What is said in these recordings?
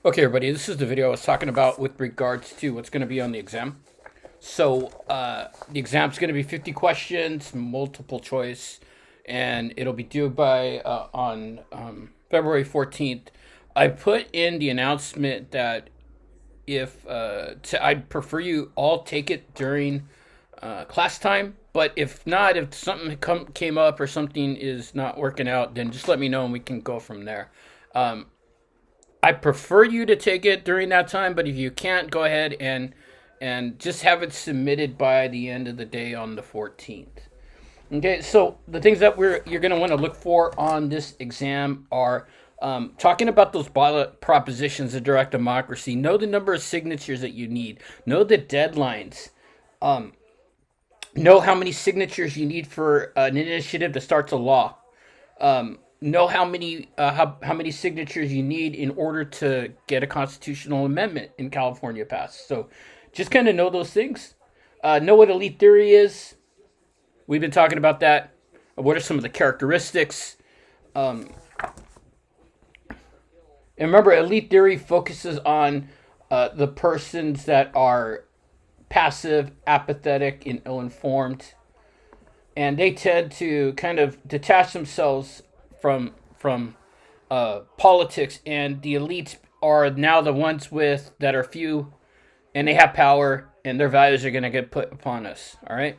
Okay, everybody, this is the video I was talking about with regards to what's going to be on the exam. So, the exam's going to be 50 questions, multiple choice, and it'll be due by on February 14th. I put in the announcement that if I'd prefer you all take it during class time, but if not, if something came up or something is not working out, then just let me know and we can go from there. I prefer you to take it during that time, but if you can't, go ahead and just have it submitted by the end of the day on the 14th. Okay, so the things that you're going to want to look for on this exam are talking about those ballot propositions of direct democracy. Know the number of signatures that you need. Know the deadlines. Know how many signatures you need for an initiative that starts a law. Know how many signatures you need in order to get a constitutional amendment in California passed. So just kind of know those things. Know what elite theory is. We've been talking about that. What are some of the characteristics? And remember, elite theory focuses on the persons that are passive, apathetic, and ill-informed. And they tend to kind of detach themselves from politics, and the elites are now the ones that are few, and they have power, and their values are going to get put upon us. All right.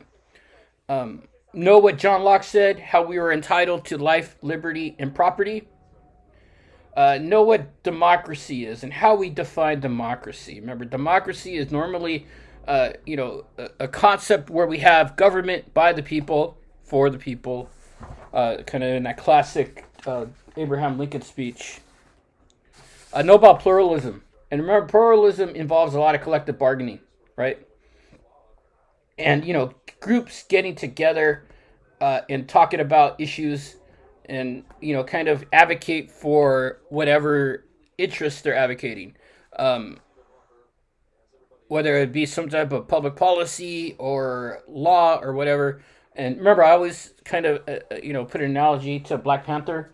Know what John Locke said: how we were entitled to life, liberty, and property. Know what democracy is and how we define democracy. Remember, democracy is normally, a concept where we have government by the people, for the people, kind of in that classic Abraham Lincoln speech. Know about pluralism. And remember, pluralism involves a lot of collective bargaining, right? And, groups getting together and talking about issues and, kind of advocate for whatever interests they're advocating. Whether it be some type of public policy or law or whatever. And remember, I always kind of, put an analogy to Black Panther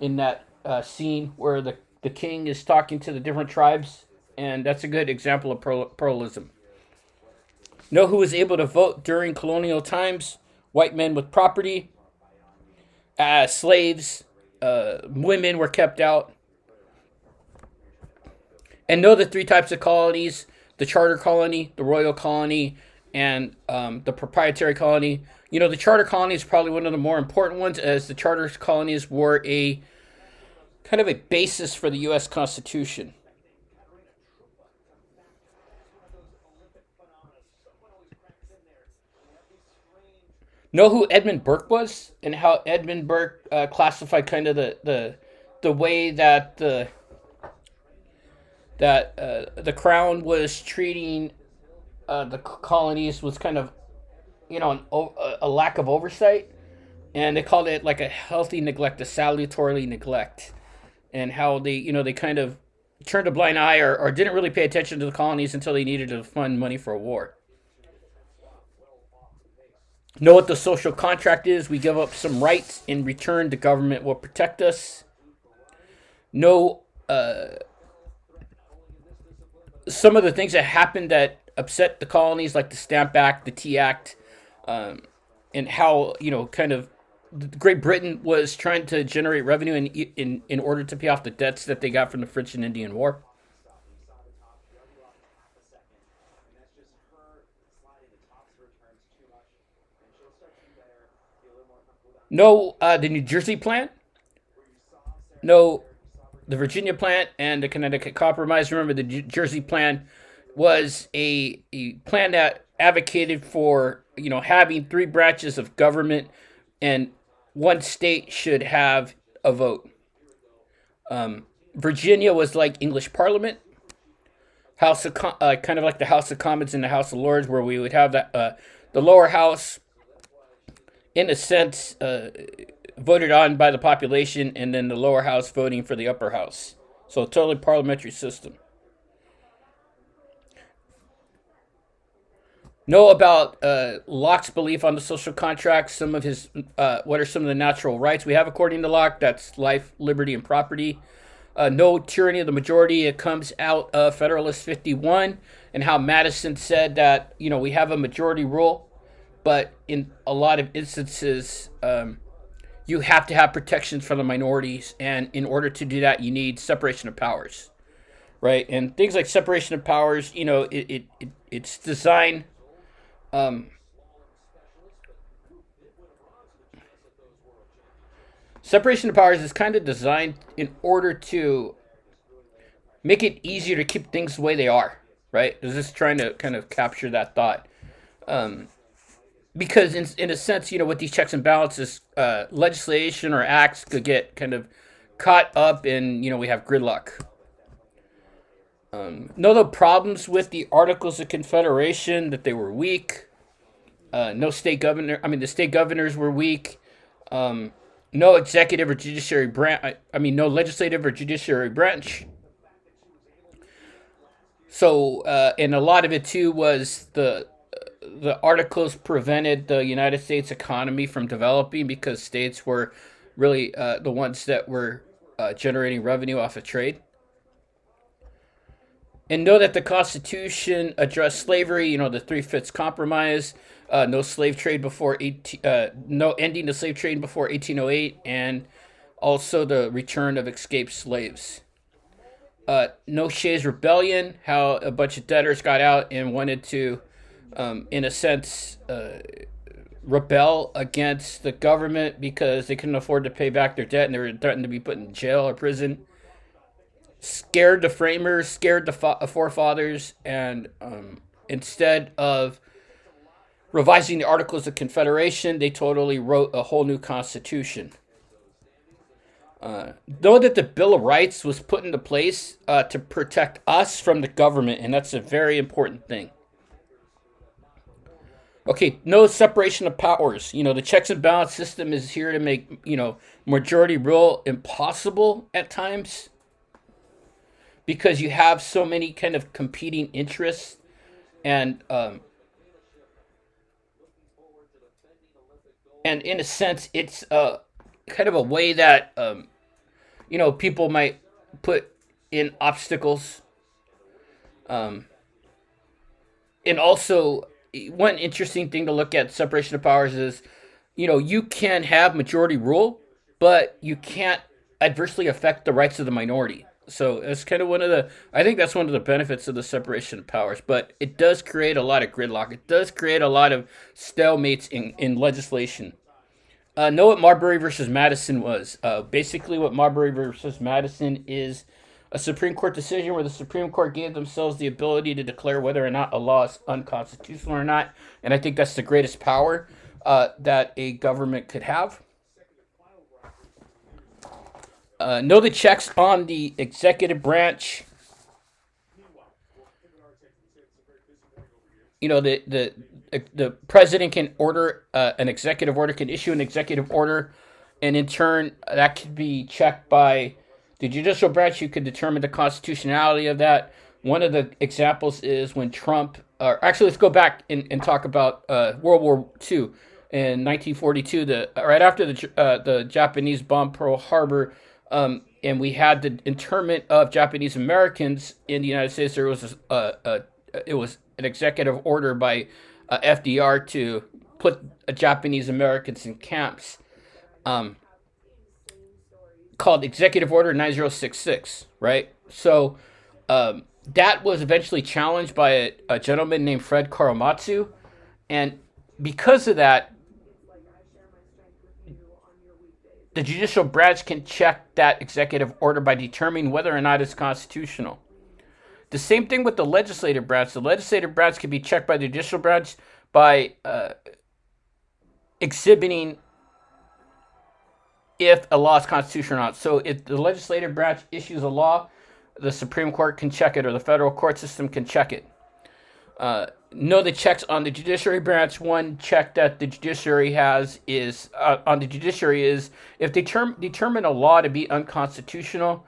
in that scene where the king is talking to the different tribes. And that's a good example of pluralism. Know who was able to vote during colonial times: white men with property, slaves, women were kept out. And know the three types of colonies: the charter colony, the royal colony, and the proprietary colony. The charter colony is probably one of the more important ones, as the charter colonies were a kind of a basis for the U.S. Constitution. Know who Edmund Burke was and how Edmund Burke classified kind of the way that the crown was treating the colonies was kind of a lack of oversight, and they called it like a healthy neglect, a salutary neglect, and how they kind of turned a blind eye or didn't really pay attention to the colonies until they needed to fund money for a war. Know what the social contract is: we give up some rights, in return the government will protect us. Know some of the things that happened that upset the colonies, like the Stamp Act, the Tea Act, and how kind of Great Britain was trying to generate revenue in order to pay off the debts that they got from the French and Indian War. Know the New Jersey Plan. Know the Virginia Plan and the Connecticut Compromise. Remember, the New Jersey Plan was a plan that advocated for having three branches of government, and one state should have a vote. Virginia was like English Parliament, House of kind of like the House of Commons and the House of Lords, where we would have the lower house, in a sense, voted on by the population, and then the lower house voting for the upper house. So a totally parliamentary system. Know about Locke's belief on the social contract. Some of his, what are some of the natural rights we have according to Locke? That's life, liberty, and property. No Tyranny of the Majority. It comes out of Federalist 51 and how Madison said that, we have a majority rule, but in a lot of instances, you have to have protections for the minorities. And in order to do that, you need separation of powers, right? And things like separation of powers, it's designed. Separation of powers is kind of designed in order to make it easier to keep things the way they are, right? Is this trying to kind of capture that thought? Um, because in a sense, with these checks and balances, legislation or acts could get kind of caught up in, we have gridlock. No, the problems with the Articles of Confederation, that they were weak. No state governor. I mean, the state governors were weak. No executive or judiciary branch. No legislative or judiciary branch. So, and a lot of it too was the articles prevented the United States economy from developing because states were really the ones that were generating revenue off of trade. And know that the Constitution addressed slavery. The Three-Fifths Compromise, no slave trade before no ending the slave trade before 1808, and also the return of escaped slaves. No Shays Rebellion, how a bunch of debtors got out and wanted to, in a sense, rebel against the government because they couldn't afford to pay back their debt and they were threatened to be put in jail or prison. Scared the framers, scared the forefathers, and instead of revising the Articles of Confederation, they totally wrote a whole new constitution. Know that the Bill of Rights was put into place to protect us from the government, and that's a very important thing. Okay, no separation of powers. The checks and balance system is here to make, majority rule impossible at times because you have so many kind of competing interests and in a sense, it's kind of a way that people might put in obstacles. And also, one interesting thing to look at separation of powers is, you can have majority rule, but you can't adversely affect the rights of the minority. So it's kind of I think that's one of the benefits of the separation of powers, but it does create a lot of gridlock. It does create a lot of stalemates in legislation. Know what Marbury versus Madison was. Basically, what Marbury versus Madison is a Supreme Court decision where the Supreme Court gave themselves the ability to declare whether or not a law is unconstitutional or not. And I think that's the greatest power that a government could have. Know the checks on the executive branch. The president can order an executive order, can issue an executive order, and in turn, that could be checked by the judicial branch. You could determine the constitutionality of that. One of the examples is when Trump, actually, let's go back and talk about World War II. In 1942, right after the Japanese bombed Pearl Harbor, and we had the internment of Japanese Americans in the United States. There was it was an executive order by FDR to put Japanese Americans in camps, called Executive Order 9066. Right, so that was eventually challenged by a gentleman named Fred Korematsu, and because of that, the judicial branch can check that executive order by determining whether or not it's constitutional. The same thing with the legislative branch. The legislative branch can be checked by the judicial branch by exhibiting if a law is constitutional or not. So if the legislative branch issues a law, the Supreme Court can check it, or the federal court system can check it. Know the checks on the judiciary branch. One check that the judiciary has is on the judiciary is if they determine a law to be unconstitutional,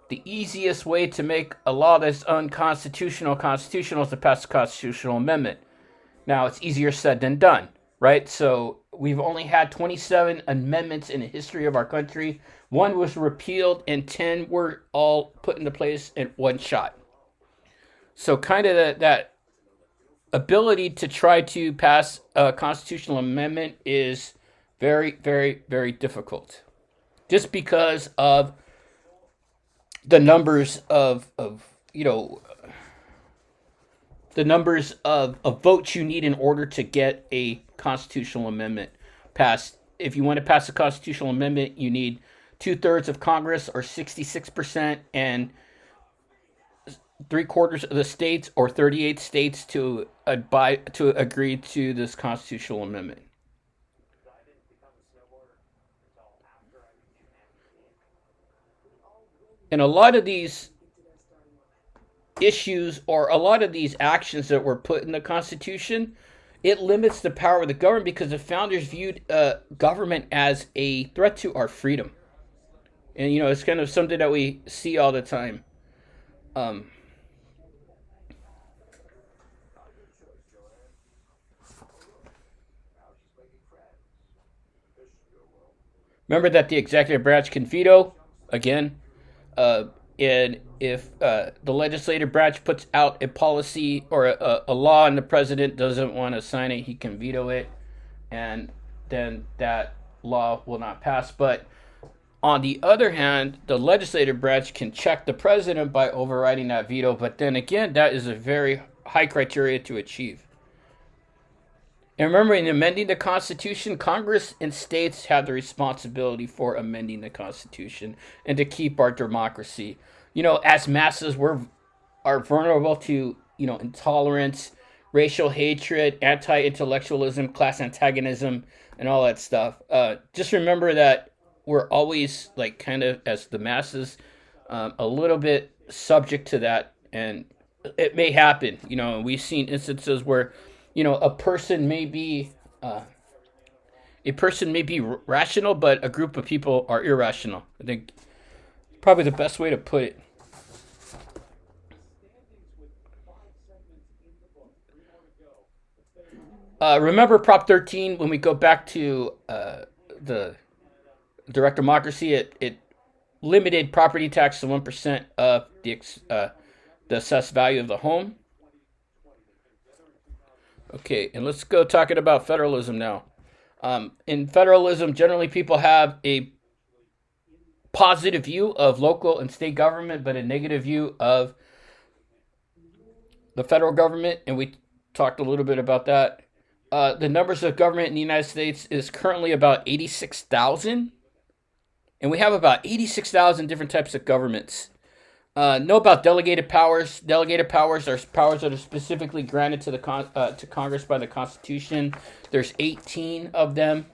the easiest way to make a law that's unconstitutional constitutional is to pass a constitutional amendment. Now, it's easier said than done, right? So we've only had 27 amendments in the history of our country. One was repealed, and 10 were all put into place in one shot. So, kind of that ability to try to pass a constitutional amendment is very, very, very difficult, just because of the numbers of the numbers of votes you need in order to get a constitutional amendment passed. If you want to pass a constitutional amendment, you need 2/3 of Congress, or 66%, and 3/4 of the states, or 38 states, to agree to this constitutional amendment. And a lot of these issues, or a lot of these actions that were put in the Constitution, it limits the power of the government, because the founders viewed government as a threat to our freedom. And, it's kind of something that we see all the time. Remember that the executive branch can veto, again, and if the legislative branch puts out a policy or a law and the president doesn't want to sign it, he can veto it, and then that law will not pass. But on the other hand, the legislative branch can check the president by overriding that veto, but then again, that is a very high criteria to achieve. And remember, in amending the Constitution, Congress and states have the responsibility for amending the Constitution and to keep our democracy. As masses, are vulnerable to, intolerance, racial hatred, anti-intellectualism, class antagonism, and all that stuff. Just remember that we're always, kind of, as the masses, a little bit subject to that, and it may happen. We've seen instances where, a person may be rational, but a group of people are irrational. I think probably the best way to put it. Remember Prop 13, when we go back to the direct democracy, it limited property tax to 1% of the assessed value of the home. Okay, and let's go talking about federalism now. In federalism, generally people have a positive view of local and state government, but a negative view of the federal government, and we talked a little bit about that. The numbers of government in the United States is currently about 86,000, and we have about 86,000 different types of governments. Know about delegated powers. Delegated powers are powers that are specifically granted to to Congress by the Constitution. There's 18 of them.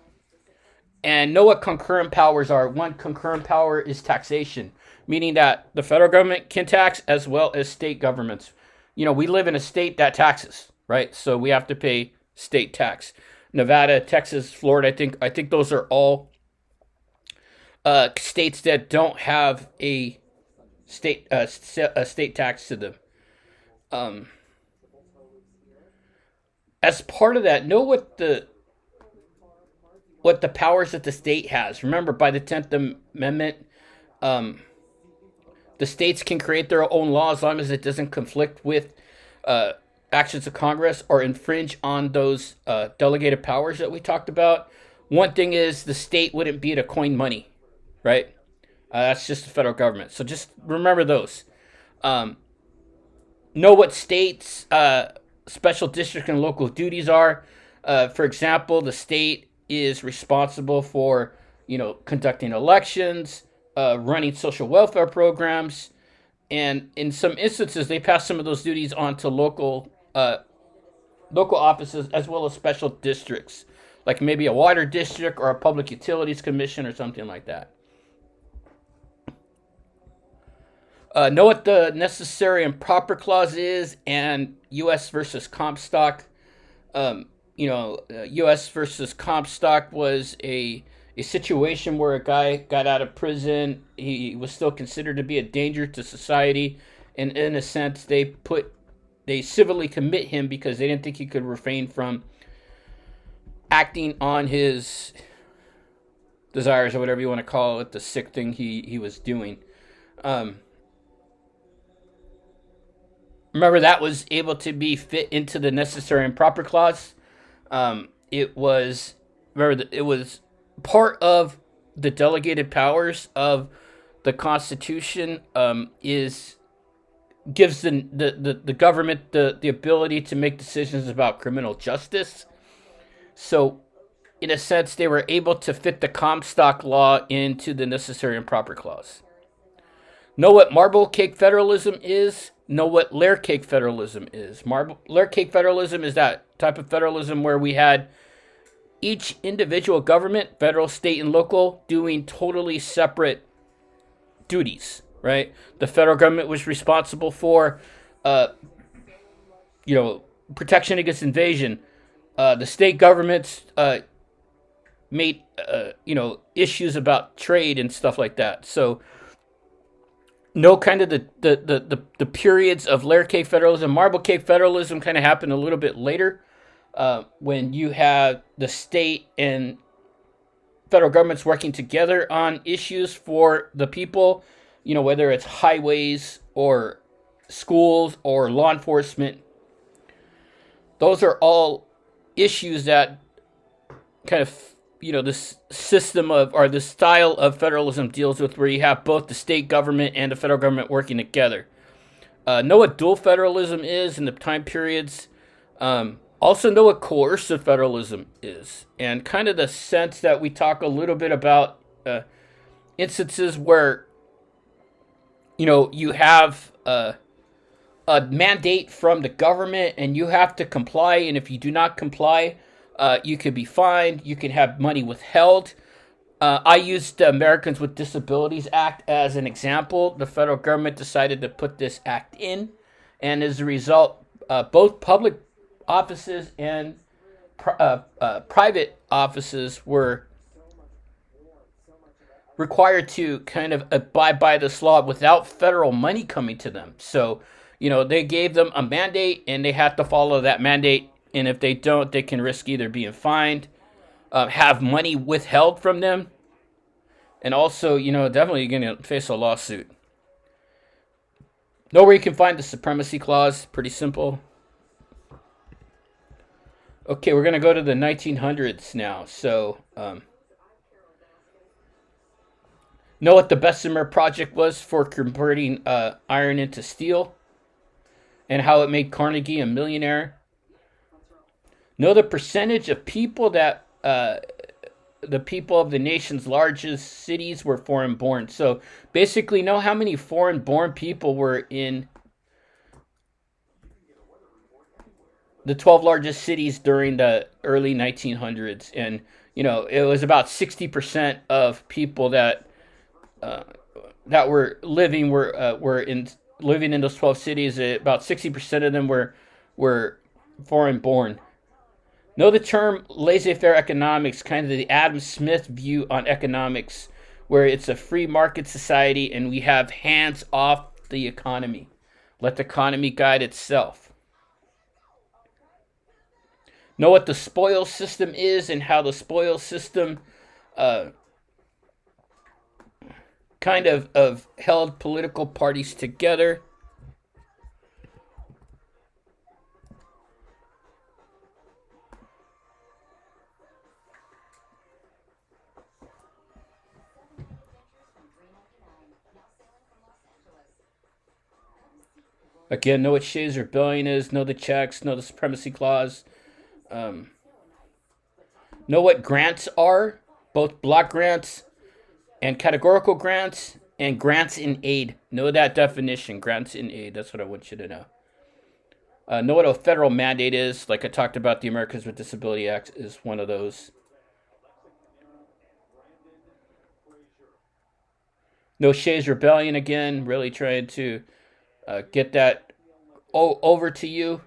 And know what concurrent powers are. One concurrent power is taxation, meaning that the federal government can tax as well as state governments. We live in a state that taxes, right? So we have to pay state tax. Nevada, Texas, Florida, I think those are all states that don't have a state tax to them. As part of that, know what the powers that the state has. Remember, by the 10th Amendment, the states can create their own law as long as it doesn't conflict with actions of Congress or infringe on those delegated powers that we talked about. One thing is the state wouldn't be to coin money, right? That's just the federal government. So just remember those. Know what states' special district and local duties are. For example, the state is responsible for, conducting elections, running social welfare programs, and in some instances, they pass some of those duties on to local offices as well as special districts, like maybe a water district or a public utilities commission or something like that. Know what the necessary and proper clause is, and U.S. versus Comstock. U.S. versus Comstock was a situation where a guy got out of prison. He was still considered to be a danger to society, and in a sense, they civilly commit him because they didn't think he could refrain from acting on his desires or whatever you want to call it, the sick thing he was doing. Um, Remember that was able to be fit into the necessary and proper clause. It was remember it was part of the delegated powers of the Constitution. Is gives the government the ability to make decisions about criminal justice. So in a sense, they were able to fit the Comstock law into the necessary and proper clause. Know what marble cake federalism is? Know what layer cake federalism is? Layer cake federalism is that type of federalism where we had each individual government, federal, state, and local, doing totally separate duties, right? The federal government was responsible for, uh, protection against invasion. The state governments made, issues about trade and stuff like that. So no kind of the periods of layer cake federalism. Marble cake federalism kind of happened a little bit later, when you have the state and federal governments working together on issues for the people, whether it's highways or schools or law enforcement. Those are all issues that kind of, this system of, or this style of federalism deals with, where you have both the state government and the federal government working together. Know what dual federalism is in the time periods. Also know what coercive federalism is, and kind of the sense that we talk a little bit about instances where, you have a mandate from the government and you have to comply, and if you do not comply, you could be fined, you can have money withheld. I used the Americans with Disabilities Act as an example. The federal government decided to put this act in, and as a result, both public offices and private offices were required to kind of abide by this law without federal money coming to them. So, they gave them a mandate and they have to follow that mandate. And if they don't, they can risk either being fined, have money withheld from them, and also, definitely going to face a lawsuit. Know where you can find the supremacy clause. Pretty simple. Okay, we're going to go to the 1900s now. So, know what the Bessemer Project was for converting iron into steel, and how it made Carnegie a millionaire. Know the percentage of people that the people of the nation's largest cities were foreign born. So basically, know how many foreign born people were in the 12 largest cities during the early 1900s. And, it was about 60% of people that were living living in those 12 cities. About 60% of them were foreign born. Know the term laissez-faire economics, kind of the Adam Smith view on economics, where it's a free market society and we have hands off the economy. Let the economy guide itself. Know what the spoils system is and how the spoils system kind of held political parties together. Again, know what Shays Rebellion is, know the checks, know the Supremacy Clause. Know what grants are, both block grants and categorical grants, and grants in aid. Know that definition, grants in aid. That's what I want you to know. Know what a federal mandate is. Like I talked about, the Americans with Disability Act is one of those. Know Shays Rebellion again, really trying to get that over to you.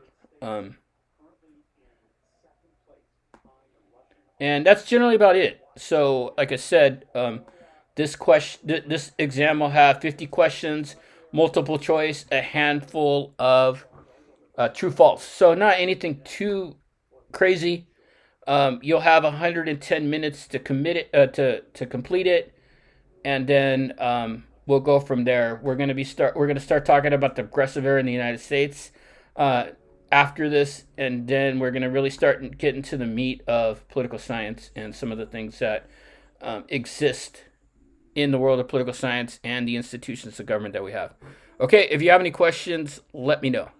And that's generally about it. So, like I said, this exam will have 50 questions, multiple choice, a handful of true false. So not anything too crazy. You'll have 110 minutes to commit it to complete it, and then we'll go from there. We're gonna start talking about the progressive era in the United States after this, and then we're gonna really start getting to the meat of political science and some of the things that exist in the world of political science and the institutions of government that we have. Okay, if you have any questions, let me know.